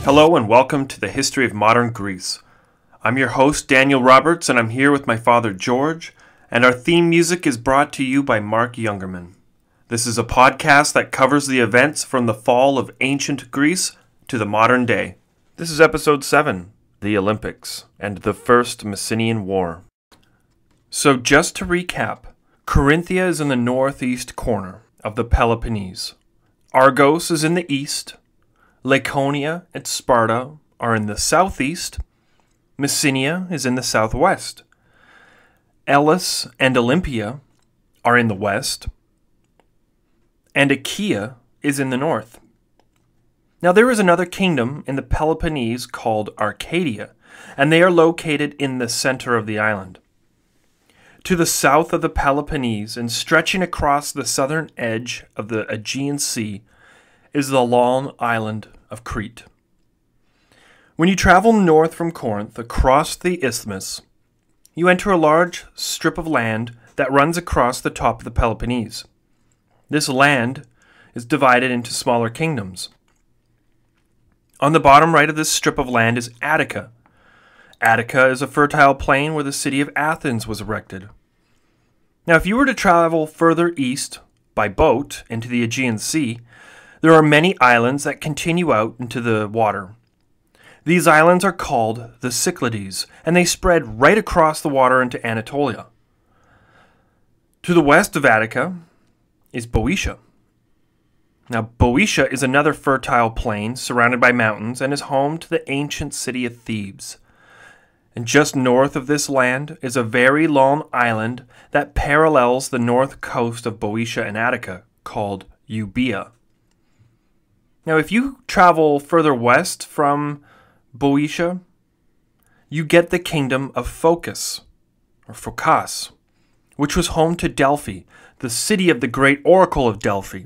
Hello and welcome to the History of Modern Greece. I'm your host Daniel Roberts and I'm here with my father George, and our theme music is brought to you by Mark Youngerman. This is a podcast that covers the events from the fall of ancient Greece to the modern day. This is episode 7, the Olympics, and the First Messenian War. So just to recap, Corinthia is in the northeast corner of the Peloponnese. Argos is in the east. Laconia and Sparta are in the southeast. Messenia is in the southwest. Elis and Olympia are in the west. And Achaia is in the north. Now there is another kingdom in the Peloponnese called Arcadia, and they are located in the center of the island. To the south of the Peloponnese and stretching across the southern edge of the Aegean Sea is the long island of Crete. When you travel north from Corinth across the isthmus, you enter a large strip of land that runs across the top of the Peloponnese. This land is divided into smaller kingdoms. On the bottom right of this strip of land is Attica. Attica is a fertile plain where the city of Athens was erected. Now, if you were to travel further east by boat into the Aegean Sea, there are many islands that continue out into the water. These islands are called the Cyclades, and they spread right across the water into Anatolia. To the west of Attica is Boeotia. Now, Boeotia is another fertile plain surrounded by mountains and is home to the ancient city of Thebes. And just north of this land is a very long island that parallels the north coast of Boeotia and Attica called Euboea. Now, if you travel further west from Boeotia, you get the kingdom of Phocis, or Phocis, which was home to Delphi, the city of the great oracle of Delphi.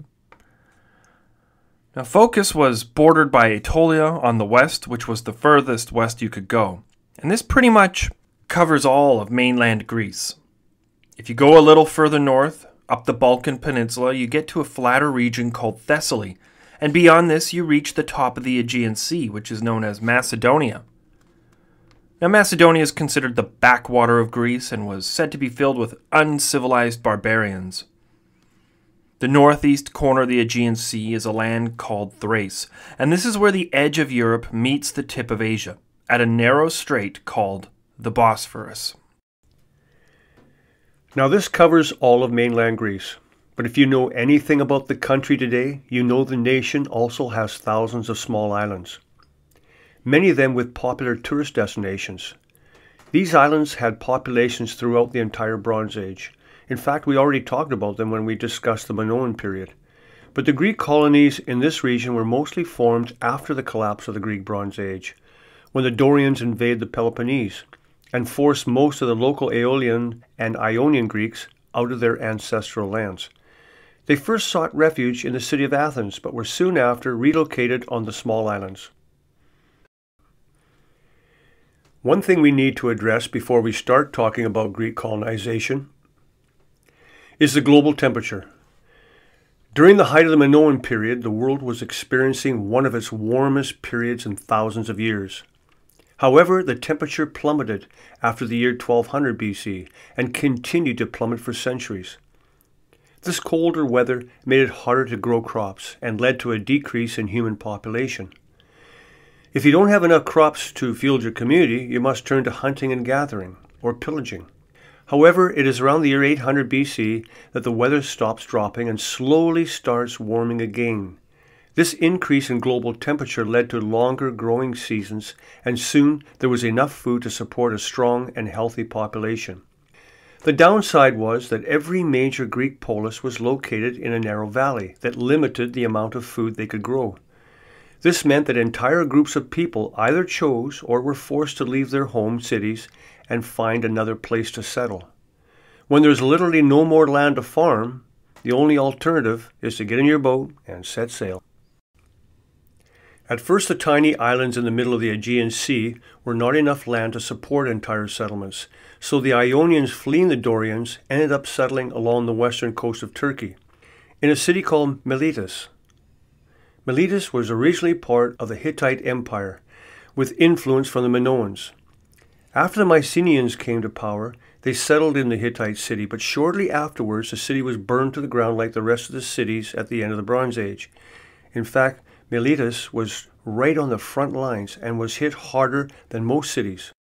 Now, Phocis was bordered by Aetolia on the west, which was the furthest west you could go. And this pretty much covers all of mainland Greece. If you go a little further north, up the Balkan Peninsula, you get to a flatter region called Thessaly. And beyond this, you reach the top of the Aegean Sea, which is known as Macedonia. Now, Macedonia is considered the backwater of Greece and was said to be filled with uncivilized barbarians. The northeast corner of the Aegean Sea is a land called Thrace, and this is where the edge of Europe meets the tip of Asia, at a narrow strait called the Bosphorus. Now this covers all of mainland Greece. But if you know anything about the country today, you know the nation also has thousands of small islands, many of them with popular tourist destinations. These islands had populations throughout the entire Bronze Age. In fact, we already talked about them when we discussed the Minoan period. But the Greek colonies in this region were mostly formed after the collapse of the Greek Bronze Age, when the Dorians invaded the Peloponnese and forced most of the local Aeolian and Ionian Greeks out of their ancestral lands. They first sought refuge in the city of Athens, but were soon after relocated on the small islands. One thing we need to address before we start talking about Greek colonization is the global temperature. During the height of the Minoan period, the world was experiencing one of its warmest periods in thousands of years. However, the temperature plummeted after the year 1200 BC and continued to plummet for centuries. This colder weather made it harder to grow crops and led to a decrease in human population. If you don't have enough crops to fuel your community, you must turn to hunting and gathering, or pillaging. However, it is around the year 800 BC that the weather stops dropping and slowly starts warming again. This increase in global temperature led to longer growing seasons, and soon there was enough food to support a strong and healthy population. The downside was that every major Greek polis was located in a narrow valley that limited the amount of food they could grow. This meant that entire groups of people either chose or were forced to leave their home cities and find another place to settle. When there's literally no more land to farm, the only alternative is to get in your boat and set sail. At first, the tiny islands in the middle of the Aegean Sea were not enough land to support entire settlements, so the Ionians fleeing the Dorians ended up settling along the western coast of Turkey, in a city called Miletus. Miletus was originally part of the Hittite Empire, with influence from the Minoans. After the Messenians came to power, they settled in the Hittite city, but shortly afterwards the city was burned to the ground like the rest of the cities at the end of the Bronze Age. In fact, Miletus was right on the front lines and was hit harder than most cities.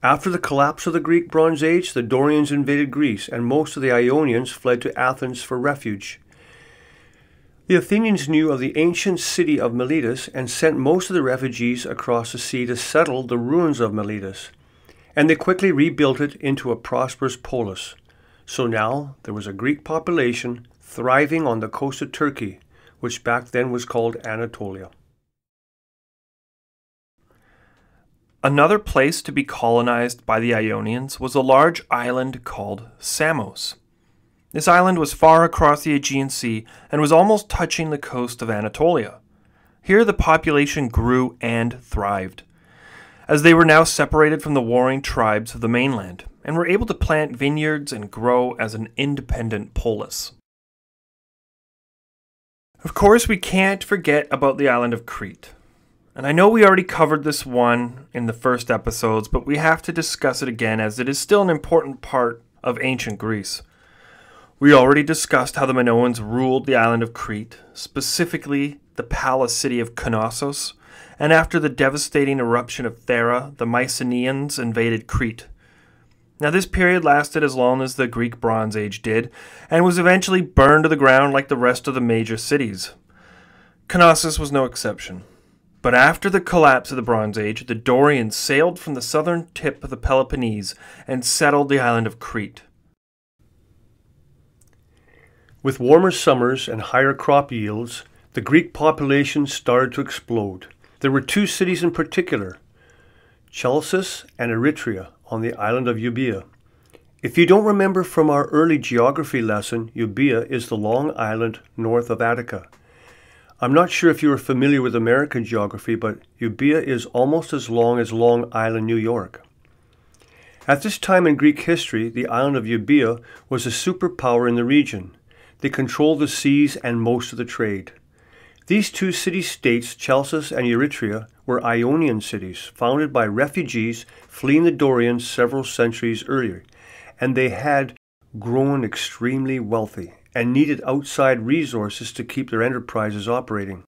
After the collapse of the Greek Bronze Age, the Dorians invaded Greece, and most of the Ionians fled to Athens for refuge. The Athenians knew of the ancient city of Miletus and sent most of the refugees across the sea to settle the ruins of Miletus, and they quickly rebuilt it into a prosperous polis. So now there was a Greek population thriving on the coast of Turkey, which back then was called Anatolia. Another place to be colonized by the Ionians was a large island called Samos. This island was far across the Aegean Sea and was almost touching the coast of Anatolia. Here the population grew and thrived, as they were now separated from the warring tribes of the mainland, and were able to plant vineyards and grow as an independent polis. Of course, we can't forget about the island of Crete. And I know we already covered this one in the first episodes, but we have to discuss it again as it is still an important part of ancient Greece. We already discussed how the Minoans ruled the island of Crete, specifically the palace city of Knossos, and after the devastating eruption of Thera, the Messenians invaded Crete. Now this period lasted as long as the Greek Bronze Age did, and was eventually burned to the ground like the rest of the major cities. Knossos was no exception. But after the collapse of the Bronze Age, the Dorians sailed from the southern tip of the Peloponnese and settled the island of Crete. With warmer summers and higher crop yields, the Greek population started to explode. There were two cities in particular, Chalcis and Eretria, on the island of Euboea. If you don't remember from our early geography lesson, Euboea is the long island north of Attica. I'm not sure if you are familiar with American geography, but Euboea is almost as long as Long Island, New York. At this time in Greek history, the island of Euboea was a superpower in the region. They controlled the seas and most of the trade. These two city-states, Chalcis and Eretria, were Ionian cities, founded by refugees fleeing the Dorians several centuries earlier, and they had grown extremely wealthy and needed outside resources to keep their enterprises operating.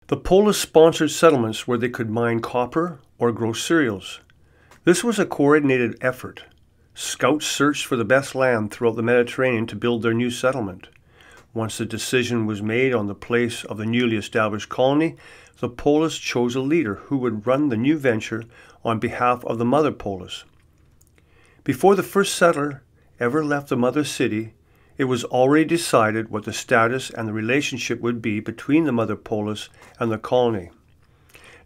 The polis sponsored settlements where they could mine copper or grow cereals. This was a coordinated effort. Scouts searched for the best land throughout the Mediterranean to build their new settlement. Once the decision was made on the place of the newly established colony, the polis chose a leader who would run the new venture on behalf of the mother polis. Before the first settler ever left the mother city, it was already decided what the status and the relationship would be between the mother polis and the colony.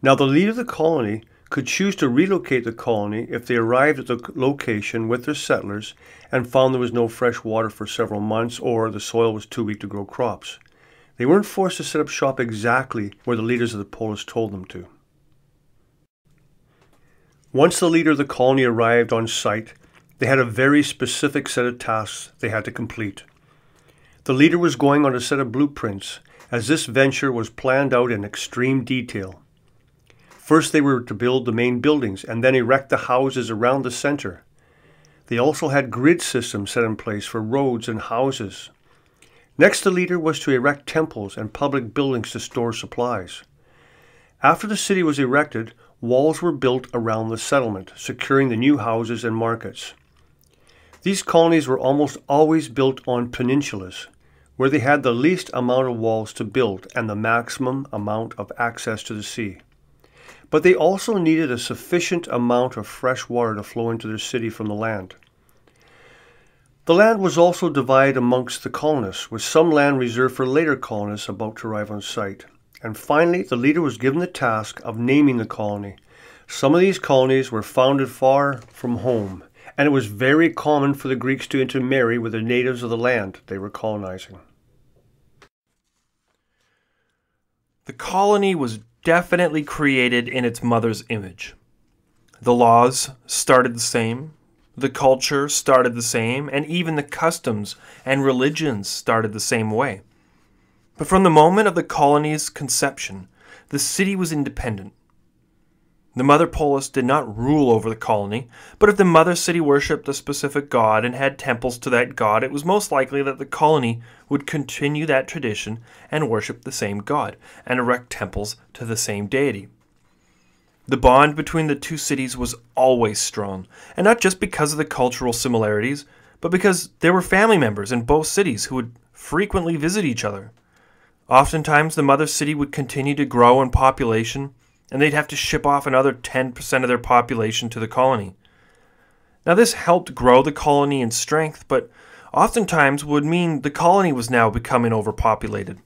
Now the leader of the colony could choose to relocate the colony if they arrived at the location with their settlers and found there was no fresh water for several months or the soil was too weak to grow crops. They weren't forced to set up shop exactly where the leaders of the polis told them to. Once the leader of the colony arrived on site, they had a very specific set of tasks they had to complete. The leader was going on a set of blueprints, as this venture was planned out in extreme detail. First, they were to build the main buildings and then erect the houses around the center. They also had grid systems set in place for roads and houses. Next, the leader was to erect temples and public buildings to store supplies. After the city was erected, walls were built around the settlement, securing the new houses and markets. These colonies were almost always built on peninsulas, where they had the least amount of walls to build and the maximum amount of access to the sea. But they also needed a sufficient amount of fresh water to flow into their city from the land. The land was also divided amongst the colonists, with some land reserved for later colonists about to arrive on site. And finally, the leader was given the task of naming the colony. Some of these colonies were founded far from home, and it was very common for the Greeks to intermarry with the natives of the land they were colonizing. The colony was definitely created in its mother's image. The laws started the same. The culture started the same, and even the customs and religions started the same way. But from the moment of the colony's conception, the city was independent. The mother polis did not rule over the colony, but if the mother city worshipped a specific god and had temples to that god, it was most likely that the colony would continue that tradition and worship the same god, and erect temples to the same deity. The bond between the two cities was always strong, and not just because of the cultural similarities, but because there were family members in both cities who would frequently visit each other. Oftentimes, the mother city would continue to grow in population, and they'd have to ship off another 10% of their population to the colony. Now, this helped grow the colony in strength, but oftentimes would mean the colony was now becoming overpopulated.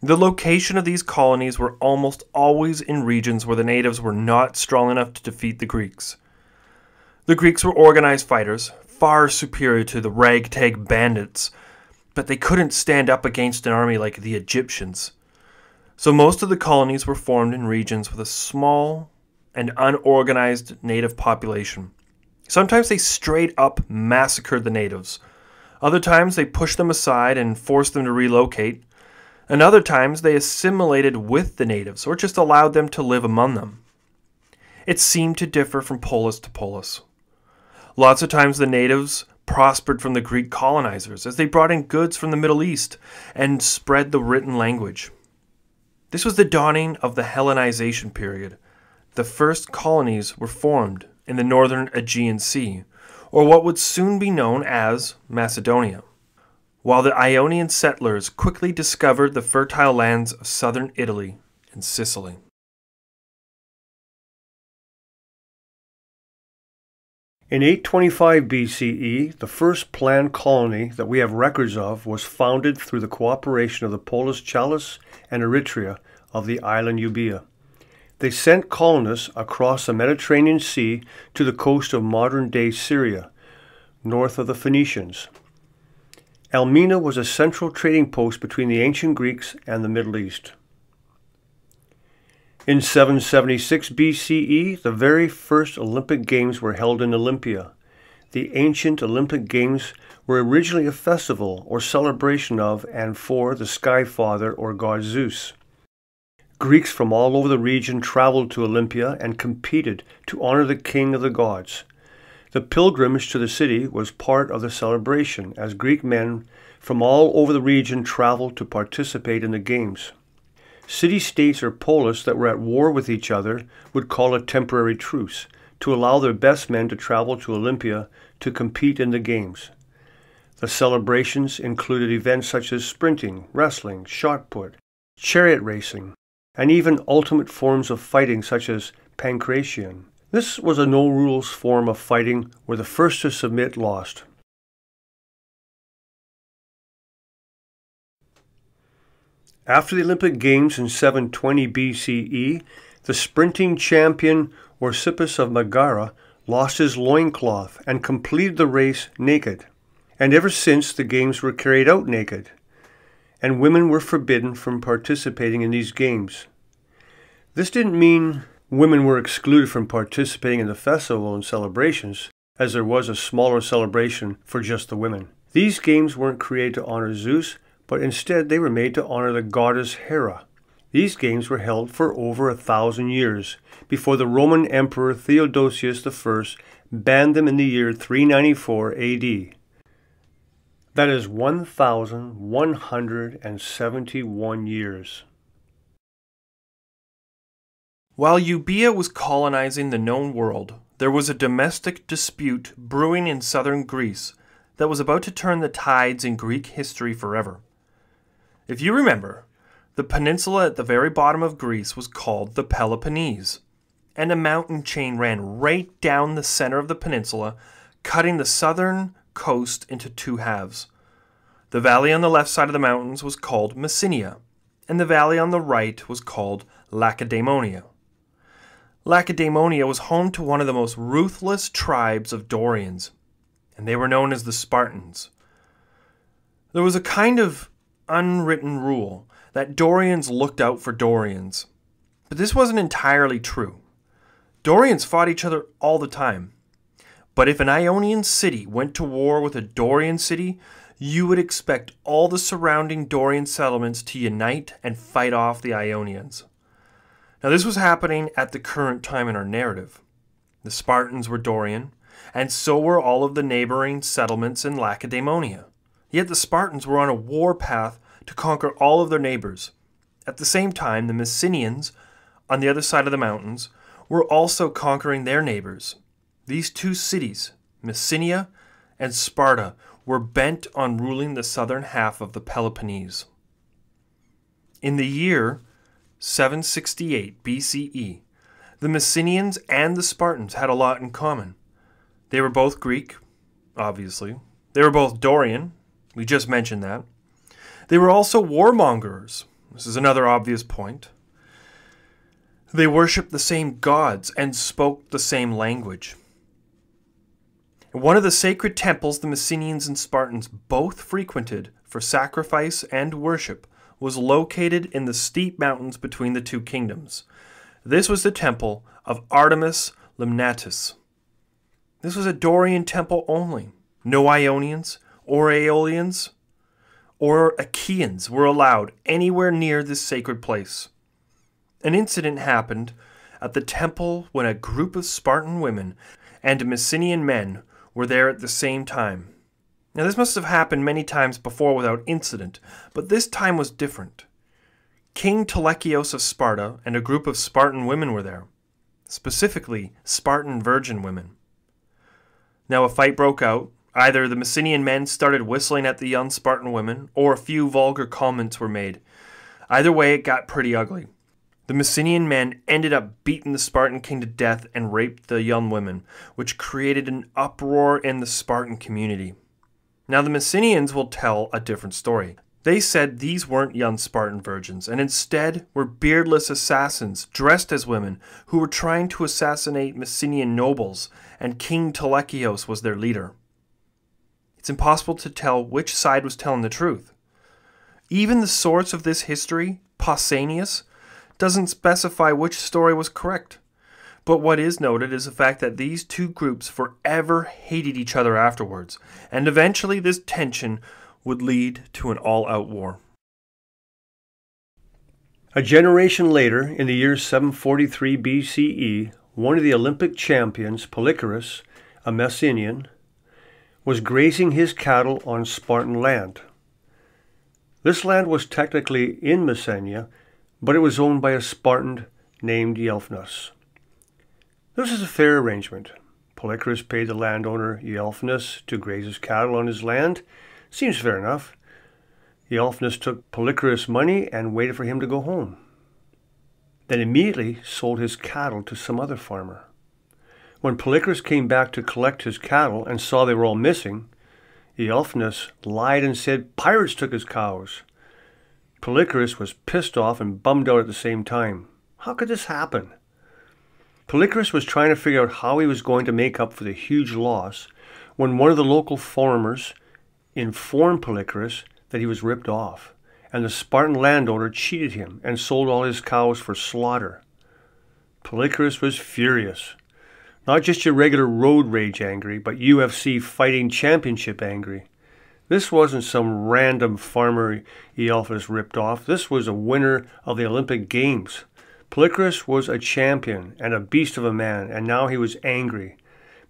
The location of these colonies were almost always in regions where the natives were not strong enough to defeat the Greeks. The Greeks were organized fighters, far superior to the ragtag bandits, but they couldn't stand up against an army like the Egyptians. So most of the colonies were formed in regions with a small and unorganized native population. Sometimes they straight up massacred the natives. Other times they pushed them aside and forced them to relocate. And other times they assimilated with the natives or just allowed them to live among them. It seemed to differ from polis to polis. Lots of times the natives prospered from the Greek colonizers as they brought in goods from the Middle East and spread the written language. This was the dawning of the Hellenization period. The first colonies were formed in the northern Aegean Sea, or what would soon be known as Macedonia, while the Ionian settlers quickly discovered the fertile lands of southern Italy and Sicily. In 825 BCE, the first planned colony that we have records of was founded through the cooperation of the Polis Challis and Eritrea of the island Euboea. They sent colonists across the Mediterranean Sea to the coast of modern-day Syria, north of the Phoenicians. Elmina was a central trading post between the ancient Greeks and the Middle East. In 776 BCE, the very first Olympic Games were held in Olympia. The ancient Olympic Games were originally a festival or celebration of and for the Sky Father or God Zeus. Greeks from all over the region traveled to Olympia and competed to honor the king of the gods. The pilgrimage to the city was part of the celebration, as Greek men from all over the region traveled to participate in the games. City-states or polis that were at war with each other would call a temporary truce to allow their best men to travel to Olympia to compete in the games. The celebrations included events such as sprinting, wrestling, shot put, chariot racing, and even ultimate forms of fighting such as pancration. This was a no-rules form of fighting where the first to submit lost. After the Olympic Games in 720 BCE, the sprinting champion Orsippus of Megara lost his loincloth and completed the race naked. And ever since, the games were carried out naked, and women were forbidden from participating in these games. This didn't mean women were excluded from participating in the festival and celebrations, as there was a smaller celebration for just the women. These games weren't created to honor Zeus, but instead they were made to honor the goddess Hera. These games were held for over 1,000 years, before the Roman Emperor Theodosius I banned them in the year 394 AD. That is 1,171 years. While Euboea was colonizing the known world, there was a domestic dispute brewing in southern Greece that was about to turn the tides in Greek history forever. If you remember, the peninsula at the very bottom of Greece was called the Peloponnese, and a mountain chain ran right down the center of the peninsula, cutting the southern coast into two halves. The valley on the left side of the mountains was called Messenia, and the valley on the right was called Lacedaemonia. Lacedaemonia was home to one of the most ruthless tribes of Dorians, and they were known as the Spartans. There was a kind of unwritten rule that Dorians looked out for Dorians, but this wasn't entirely true. Dorians fought each other all the time, But if an Ionian city went to war with a Dorian city, you would expect all the surrounding Dorian settlements to unite and fight off the Ionians. Now this was happening at the current time in our narrative. The Spartans were Dorian, and so were all of the neighboring settlements in Lacedaemonia. Yet the Spartans were on a war path to conquer all of their neighbors. At the same time, the Messenians, on the other side of the mountains, were also conquering their neighbors. These two cities, Messenia and Sparta, were bent on ruling the southern half of the Peloponnese. In the year 768 BCE, the Messenians and the Spartans had a lot in common. They were both Greek, obviously. They were both Dorian. We just mentioned that. They were also warmongers. This is another obvious point. They worshipped the same gods and spoke the same language. One of the sacred temples the Messenians and Spartans both frequented for sacrifice and worship was located in the steep mountains between the two kingdoms. This was the temple of Artemis Limnatis. This was a Dorian temple only. No Ionians or Aeolians or Achaeans were allowed anywhere near this sacred place. An incident happened at the temple when a group of Spartan women and Messenian men were there at the same time. Now this must have happened many times before without incident, but this time was different. King Telechios of Sparta and a group of Spartan women were there, specifically Spartan virgin women. Now a fight broke out. Either the Messenian men started whistling at the young Spartan women, or a few vulgar comments were made. Either way, it got pretty ugly. The Messenian men ended up beating the Spartan king to death and raped the young women, which created an uproar in the Spartan community. Now the Messenians will tell a different story. They said these weren't young Spartan virgins, and instead were beardless assassins dressed as women who were trying to assassinate Messenian nobles, and King Telechios was their leader. It's impossible to tell which side was telling the truth. Even the source of this history, Pausanias, doesn't specify which story was correct. But what is noted is the fact that these two groups forever hated each other afterwards, and eventually this tension would lead to an all-out war. A generation later, in the year 743 BCE, one of the Olympic champions, Polycorus, a Messenian, was grazing his cattle on Spartan land. This land was technically in Messenia, but it was owned by a Spartan named Eulphanus. This is a fair arrangement. Polycorus paid the landowner Eulphanus to graze his cattle on his land. Seems fair enough. Eulphanus took Polycorus' money and waited for him to go home. Then immediately sold his cattle to some other farmer. When Polycorus came back to collect his cattle and saw they were all missing, Eulphanus lied and said pirates took his cows. Polycorus was pissed off and bummed out at the same time. How could this happen? Polycorus was trying to figure out how he was going to make up for the huge loss when one of the local farmers informed Polycorus that he was ripped off, and the Spartan landowner cheated him and sold all his cows for slaughter. Polycorus was furious. Not just your regular road rage angry, but UFC fighting championship angry. This wasn't some random farmer Eulphanus ripped off. This was a winner of the Olympic Games. Polycorus was a champion and a beast of a man, and now he was angry.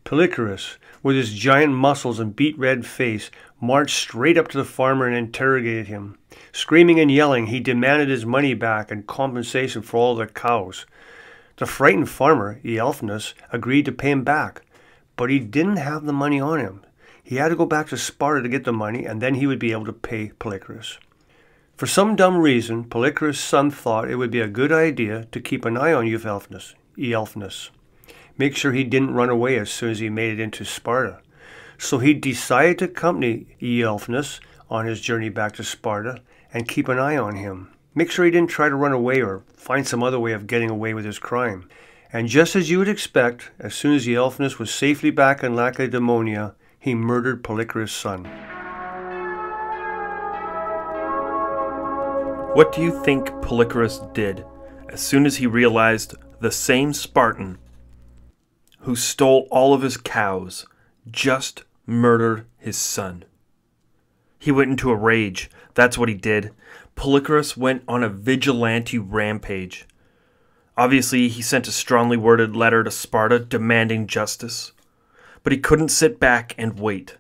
Polycorus, with his giant muscles and beet red face, marched straight up to the farmer and interrogated him. Screaming and yelling, he demanded his money back and compensation for all the cows. The frightened farmer, Eulphanus, agreed to pay him back, but he didn't have the money on him. He had to go back to Sparta to get the money, and then he would be able to pay Polycorus. For some dumb reason, Polycorus' son thought it would be a good idea to keep an eye on Eulphanus. Make sure he didn't run away as soon as he made it into Sparta. So he decided to accompany Eulphanus on his journey back to Sparta and keep an eye on him. Make sure he didn't try to run away or find some other way of getting away with his crime. And just as you would expect, as soon as Eulphanus was safely back in Lacedaemonia, he murdered Polycorus' son. What do you think Polycorus did as soon as he realized the same Spartan who stole all of his cows just murdered his son. He went into a rage. That's what he did. Polychorus went on a vigilante rampage. Obviously, he sent a strongly worded letter to Sparta demanding justice. But he couldn't sit back and wait.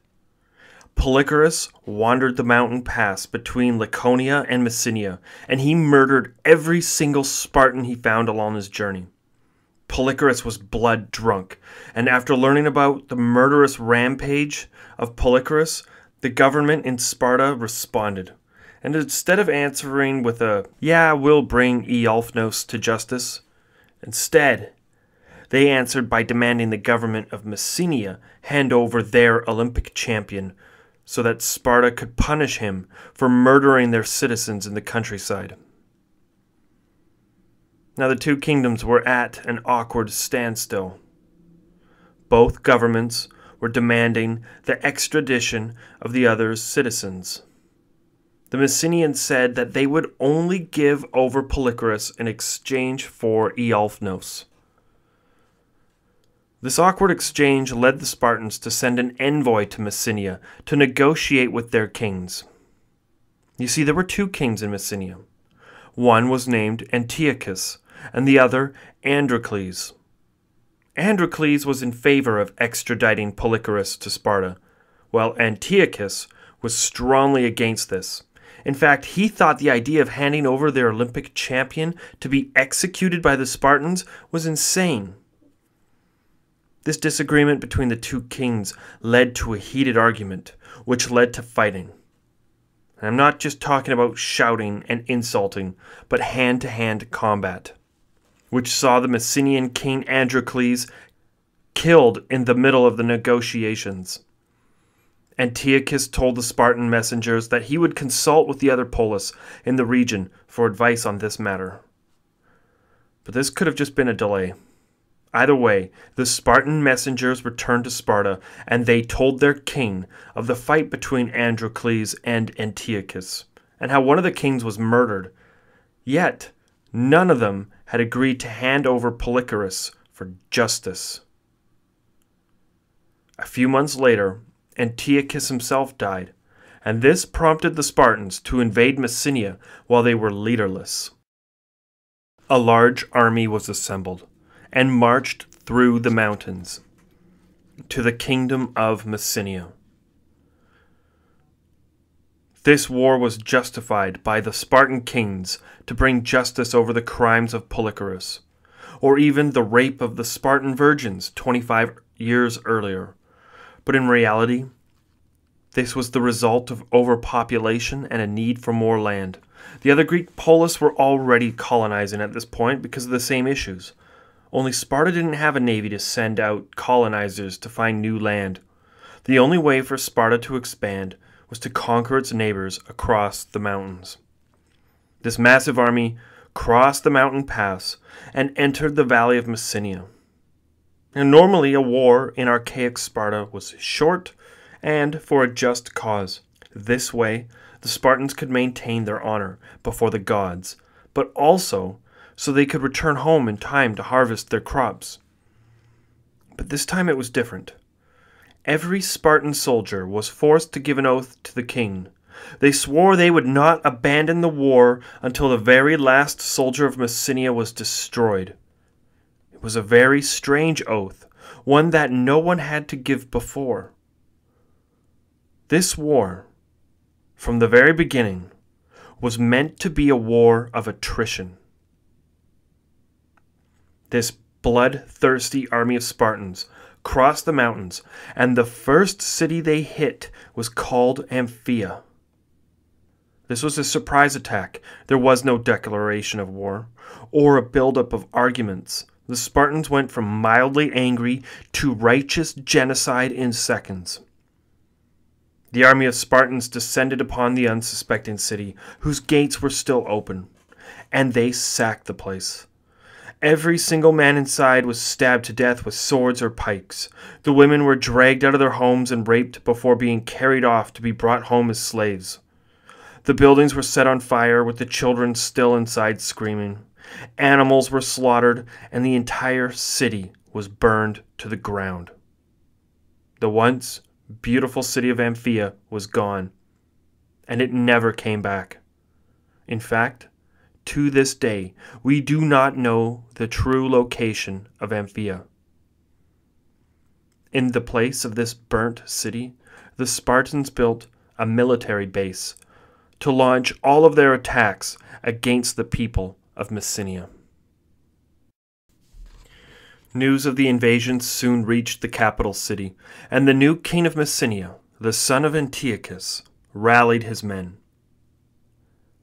Polychorus wandered the mountain pass between Laconia and Messenia, and he murdered every single Spartan he found along his journey. Polychorus was blood drunk, and after learning about the murderous rampage of Polychorus, the government in Sparta responded. And instead of answering with a, "Yeah, we'll bring Eolphnos to justice," instead, they answered by demanding the government of Messenia hand over their Olympic champion so that Sparta could punish him for murdering their citizens in the countryside. Now the two kingdoms were at an awkward standstill. Both governments were demanding the extradition of the other's citizens. The Messenians said that they would only give over Polychorus in exchange for Eolphnos. This awkward exchange led the Spartans to send an envoy to Messenia to negotiate with their kings. You see, there were two kings in Messenia. One was named Antiochus, and the other Androcles. Androcles was in favor of extraditing Polychorus to Sparta, while Antiochus was strongly against this. In fact, he thought the idea of handing over their Olympic champion to be executed by the Spartans was insane. This disagreement between the two kings led to a heated argument, which led to fighting. And I'm not just talking about shouting and insulting, but hand-to-hand combat, which saw the Messenian king Androcles killed in the middle of the negotiations. Antiochus told the Spartan messengers that he would consult with the other polis in the region for advice on this matter. But this could have just been a delay. Either way, the Spartan messengers returned to Sparta, and they told their king of the fight between Androcles and Antiochus, and how one of the kings was murdered. Yet, none of them had agreed to hand over Polychorus for justice. A few months later, Antiochus himself died, and this prompted the Spartans to invade Messenia while they were leaderless. A large army was assembled and marched through the mountains to the kingdom of Messenia. This war was justified by the Spartan kings to bring justice over the crimes of Polychorus, or even the rape of the Spartan virgins 25 years earlier. But in reality, this was the result of overpopulation and a need for more land. The other Greek polis were already colonizing at this point because of the same issues. Only Sparta didn't have a navy to send out colonizers to find new land. The only way for Sparta to expand was to conquer its neighbors across the mountains. This massive army crossed the mountain pass and entered the valley of Messenia. And normally a war in archaic Sparta was short and for a just cause. This way, the Spartans could maintain their honor before the gods, but also so they could return home in time to harvest their crops. But this time it was different. Every Spartan soldier was forced to give an oath to the king. They swore they would not abandon the war until the very last soldier of Messenia was destroyed. It was a very strange oath, one that no one had to give before. This war, from the very beginning, was meant to be a war of attrition. This bloodthirsty army of Spartans crossed the mountains, and the first city they hit was called Amphia. This was a surprise attack. There was no declaration of war or a buildup of arguments. The Spartans went from mildly angry to righteous genocide in seconds. The army of Spartans descended upon the unsuspecting city, whose gates were still open, and they sacked the place. Every single man inside was stabbed to death with swords or pikes. The women were dragged out of their homes and raped before being carried off to be brought home as slaves. The buildings were set on fire with the children still inside screaming. Animals were slaughtered, and the entire city was burned to the ground. The once beautiful city of Amphia was gone, and it never came back. In fact, to this day, we do not know the true location of Amphia. In the place of this burnt city, the Spartans built a military base to launch all of their attacks against the people of Messenia. News of the invasion soon reached the capital city, and the new king of Messenia, the son of Antiochus, rallied his men.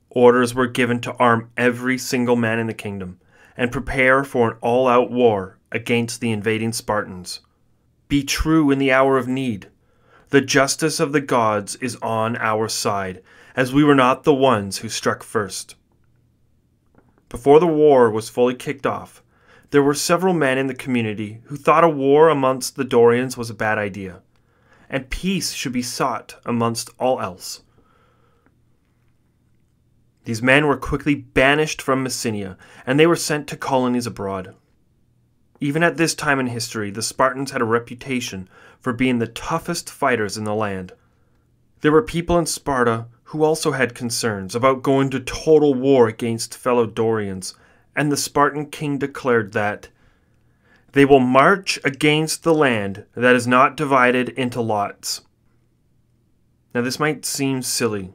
Orders were given to arm every single man in the kingdom and prepare for an all-out war against the invading Spartans. Be true in the hour of need. The justice of the gods is on our side, as we were not the ones who struck first. Before the war was fully kicked off, there were several men in the community who thought a war amongst the Dorians was a bad idea, and peace should be sought amongst all else. These men were quickly banished from Messenia, and they were sent to colonies abroad. Even at this time in history, the Spartans had a reputation for being the toughest fighters in the land. There were people in Sparta who also had concerns about going to total war against fellow Dorians, and the Spartan king declared that they will march against the land that is not divided into lots. Now this might seem silly,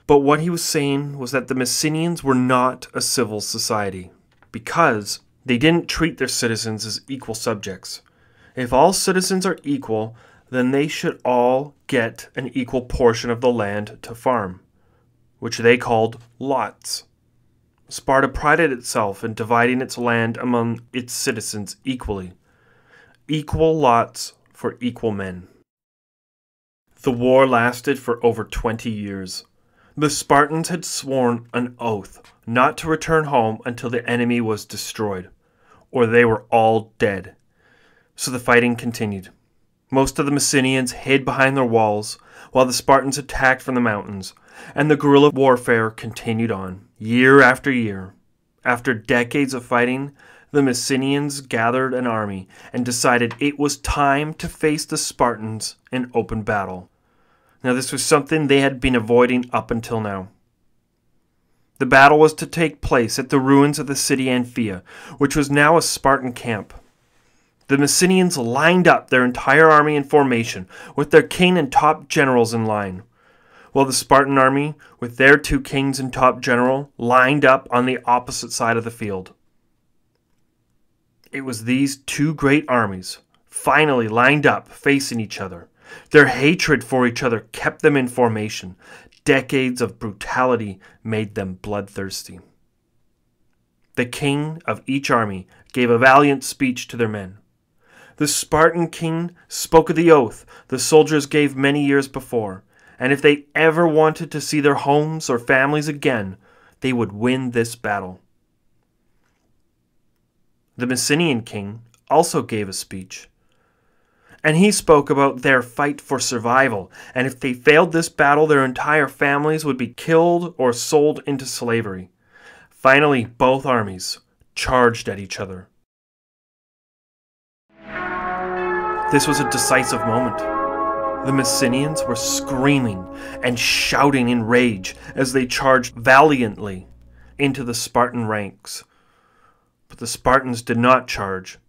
but what he was saying was that the Messenians were not a civil society, because they didn't treat their citizens as equal subjects. If all citizens are equal, then they should all get an equal portion of the land to farm, which they called lots. Sparta prided itself in dividing its land among its citizens equally. Equal lots for equal men. The war lasted for over 20 years. The Spartans had sworn an oath not to return home until the enemy was destroyed, or they were all dead. So the fighting continued. Most of the Messenians hid behind their walls, while the Spartans attacked from the mountains, and the guerrilla warfare continued on, year after year. After decades of fighting, the Messenians gathered an army and decided it was time to face the Spartans in open battle. Now this was something they had been avoiding up until now. The battle was to take place at the ruins of the city Amphia, which was now a Spartan camp. The Messenians lined up their entire army in formation, with their king and top generals in line, while the Spartan army, with their two kings and top general, lined up on the opposite side of the field. It was these two great armies, finally lined up, facing each other. Their hatred for each other kept them in formation. Decades of brutality made them bloodthirsty. The king of each army gave a valiant speech to their men. The Spartan king spoke of the oath the soldiers gave many years before, and if they ever wanted to see their homes or families again, they would win this battle. The Messenian king also gave a speech, and he spoke about their fight for survival, and if they failed this battle, their entire families would be killed or sold into slavery. Finally, both armies charged at each other. This was a decisive moment. The Messenians were screaming and shouting in rage as they charged valiantly into the Spartan ranks. But the Spartans did not charge.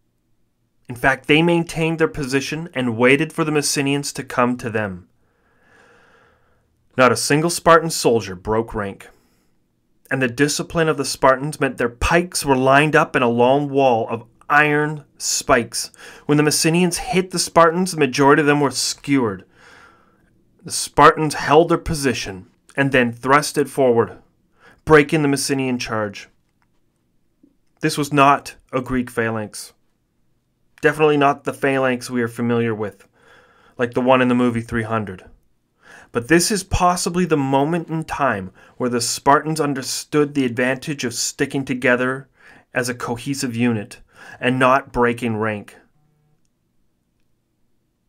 In fact, they maintained their position and waited for the Messenians to come to them. Not a single Spartan soldier broke rank, and the discipline of the Spartans meant their pikes were lined up in a long wall of iron spikes. When the Messenians hit the Spartans, the majority of them were skewered. The Spartans held their position and then thrusted forward, breaking the Messenian charge. This was not a Greek phalanx. Definitely not the phalanx we are familiar with, like the one in the movie 300. But this is possibly the moment in time where the Spartans understood the advantage of sticking together as a cohesive unit and not breaking rank.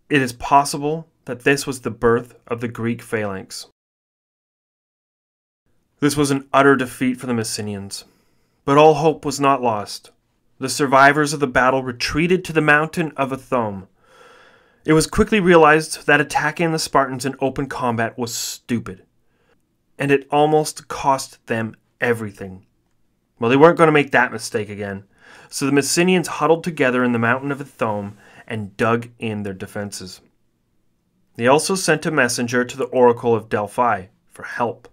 It is possible that this was the birth of the Greek phalanx. This was an utter defeat for the Messenians, but all hope was not lost. The survivors of the battle retreated to the mountain of Athone. It was quickly realized that attacking the Spartans in open combat was stupid, and it almost cost them everything. Well, they weren't going to make that mistake again, so the Messenians huddled together in the mountain of Ithome and dug in their defenses. They also sent a messenger to the oracle of Delphi for help.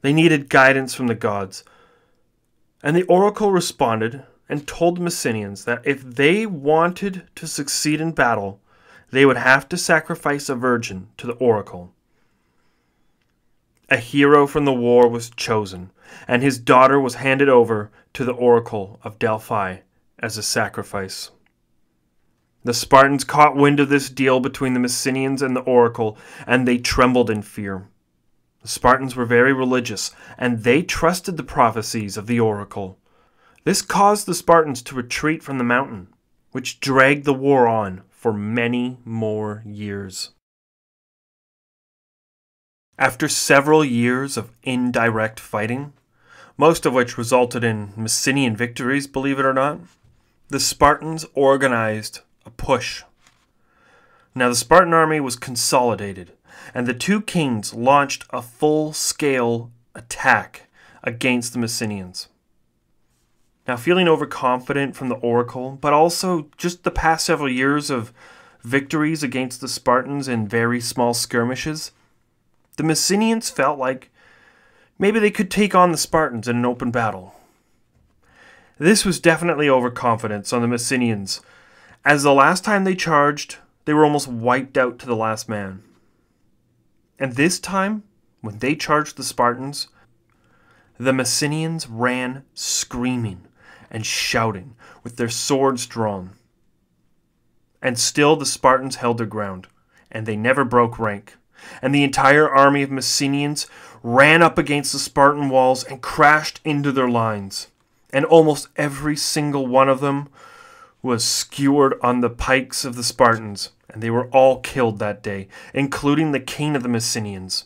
They needed guidance from the gods, and the oracle responded and told the Messenians that if they wanted to succeed in battle, they would have to sacrifice a virgin to the oracle. A hero from the war was chosen, and his daughter was handed over to the oracle of Delphi as a sacrifice. The Spartans caught wind of this deal between the Messenians and the oracle, and they trembled in fear. The Spartans were very religious, and they trusted the prophecies of the oracle. This caused the Spartans to retreat from the mountain, which dragged the war on for many more years. After several years of indirect fighting, most of which resulted in Messenian victories, believe it or not, the Spartans organized a push. Now the Spartan army was consolidated, and the two kings launched a full-scale attack against the Messenians. Now, feeling overconfident from the oracle, but also just the past several years of victories against the Spartans in very small skirmishes, the Messenians felt like maybe they could take on the Spartans in an open battle. This was definitely overconfidence on the Messenians, as the last time they charged, they were almost wiped out to the last man. And this time, when they charged the Spartans, the Messenians ran screaming and shouting with their swords drawn. And still the Spartans held their ground, and they never broke rank. And the entire army of Messenians ran up against the Spartan walls and crashed into their lines. And almost every single one of them was skewered on the pikes of the Spartans, and they were all killed that day, including the king of the Messenians.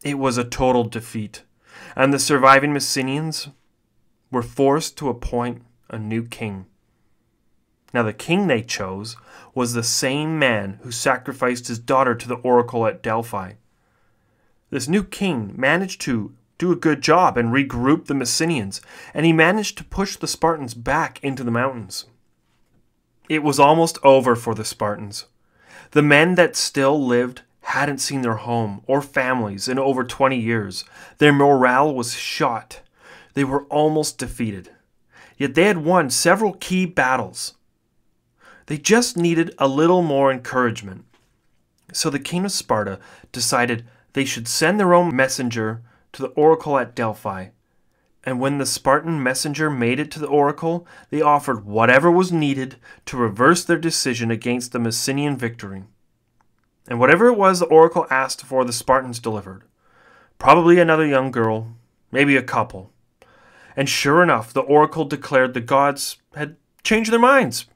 It was a total defeat, and the surviving Messenians were forced to appoint a new king. Now the king they chose was the same man who sacrificed his daughter to the oracle at Delphi. This new king managed to do a good job and regroup the Messenians, and he managed to push the Spartans back into the mountains. It was almost over for the Spartans. The men that still lived hadn't seen their home or families in over 20 years. Their morale was shot. They were almost defeated. Yet they had won several key battles. They just needed a little more encouragement. So the king of Sparta decided they should send their own messenger to the oracle at Delphi. And when the Spartan messenger made it to the oracle, they offered whatever was needed to reverse their decision against the Messenian victory. And whatever it was the oracle asked for, the Spartans delivered. Probably another young girl, maybe a couple. And sure enough, the oracle declared the gods had changed their minds.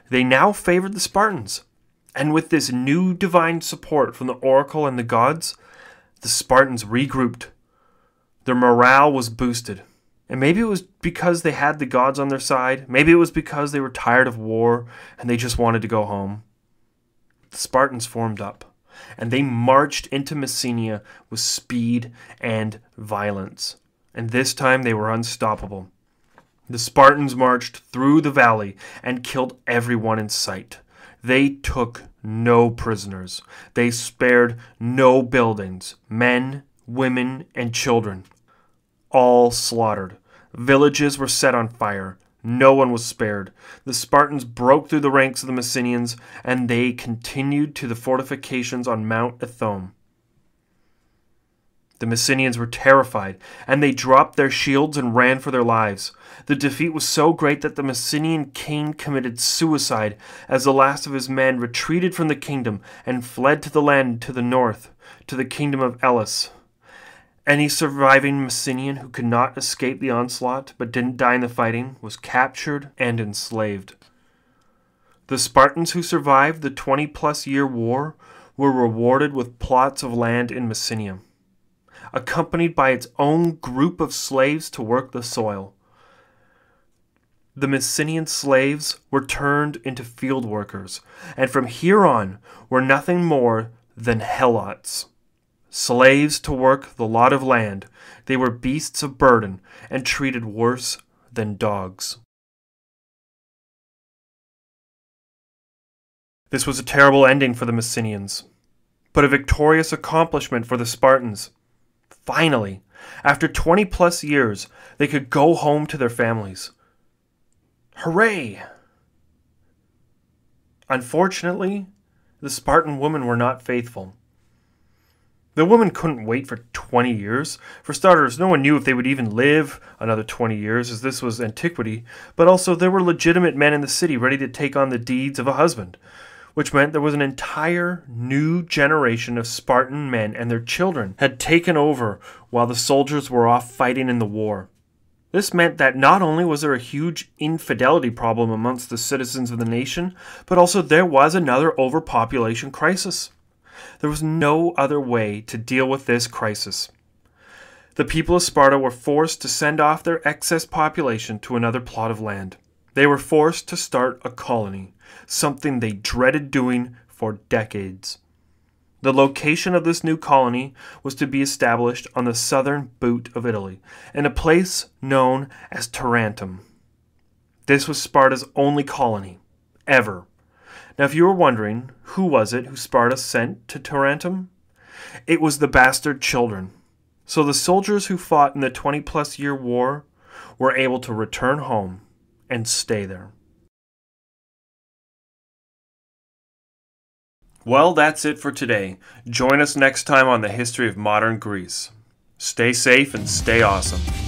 They now favored the Spartans. And with this new divine support from the oracle and the gods, the Spartans regrouped. Their morale was boosted. And maybe it was because they had the gods on their side. Maybe it was because they were tired of war and they just wanted to go home. The Spartans formed up, and they marched into Messenia with speed and violence. And this time they were unstoppable. The Spartans marched through the valley and killed everyone in sight. They took no prisoners. They spared no buildings, men, women, and children. All slaughtered. Villages were set on fire. No one was spared. The Spartans broke through the ranks of the Messenians, and they continued to the fortifications on Mount Ithome. The Messenians were terrified, and they dropped their shields and ran for their lives. The defeat was so great that the Messenian king committed suicide as the last of his men retreated from the kingdom and fled to the land to the north, to the kingdom of Helots. Any surviving Messenian who could not escape the onslaught but didn't die in the fighting was captured and enslaved. The Spartans who survived the 20-plus year war were rewarded with plots of land in Messenia, accompanied by its own group of slaves to work the soil. the Messenian slaves were turned into field workers, and from here on were nothing more than Helots. Slaves to work the lot of land, they were beasts of burden and treated worse than dogs. This was a terrible ending for the Messenians, but a victorious accomplishment for the Spartans. Finally, after 20 plus years, they could go home to their families. Hooray! Unfortunately, the Spartan women were not faithful. The women couldn't wait for 20 years. For starters, no one knew if they would even live another 20 years, as this was antiquity, but also there were legitimate men in the city ready to take on the deeds of a husband, which meant there was an entire new generation of Spartan men and their children had taken over while the soldiers were off fighting in the war. This meant that not only was there a huge infidelity problem amongst the citizens of the nation, but also there was another overpopulation crisis. There was no other way to deal with this crisis. The people of Sparta were forced to send off their excess population to another plot of land. They were forced to start a colony, something they dreaded doing for decades. The location of this new colony was to be established on the southern boot of Italy, in a place known as Tarentum. This was Sparta's only colony, ever. Now, if you were wondering, who was it who Sparta sent to Tarentum? It was the bastard children. So the soldiers who fought in the 20-plus year war were able to return home and stay there. Well, that's it for today. Join us next time on the history of modern Greece. Stay safe and stay awesome.